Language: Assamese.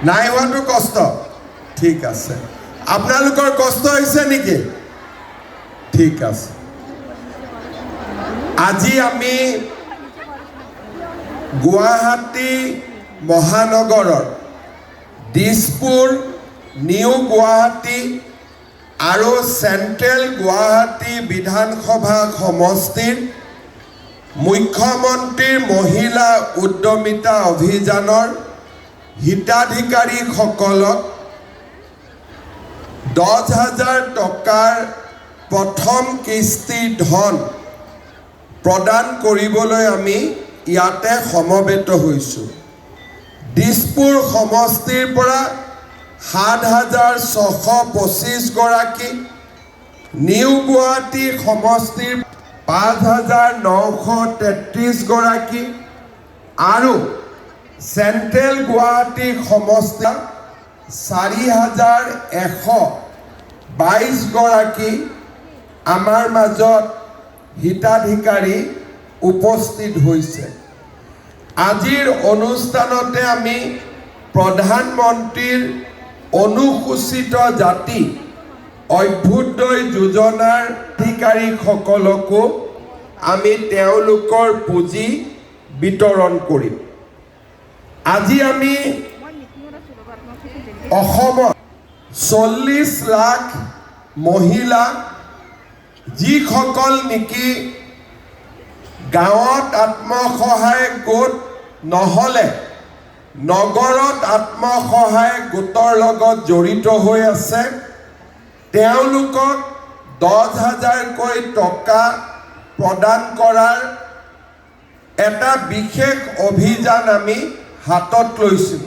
নাই হোৱাটো কষ্ট ঠিক আছে আপোনালোকৰ কষ্ট হৈছে নেকি ঠিক আছে আজি আমি গুৱাহাটী মহানগৰৰ দিছপুৰ নিউ গুৱাহাটী আৰু চেণ্ট্ৰেল গুৱাহাটী বিধানসভা সমষ্টিৰ মুখ্যমন্ত্ৰীৰ মহিলা উদ্যমিতা অভিযানৰ হিতাধিকাৰীসকলক 10,000 টকাৰ প্ৰথম কিস্তি ধন প্ৰদান কৰিবলৈ আমি ইয়াতে সমবেত হৈছোঁ দিছপুৰ সমষ্টিৰ পৰা 7,625 গৰাকী নিউ গুৱাহাটী সমষ্টিৰ 5,933 গৰাকী আৰু চেণ্ট্ৰেল গুৱাহাটী সমষ্টি 4,122 গৰাকী আমাৰ মাজত হিতাধিকাৰী উপস্থিত হৈছে আজিৰ অনুষ্ঠানতে আমি প্ৰধানমন্ত্ৰীৰ অনুসূচিত জাতি অভ্যুদয় যোজনাৰ হিতাধিকাৰীসকলকো আমি তেওঁলোকৰ পুঁজি বিতৰণ কৰিম আজি আমি অসমত 40 লাখ মহিলা যিসকল নেকি গাঁৱত আত্মসহায়ক গোট নহলে নগৰত আত্মসহায়ক গোটৰ লগত জড়িত হৈ আছে তেওঁলোকক 10,000 কৈ টকা প্ৰদান কৰাৰ এটা বিশেষ অভিযান আমি হাতত লৈছোঁ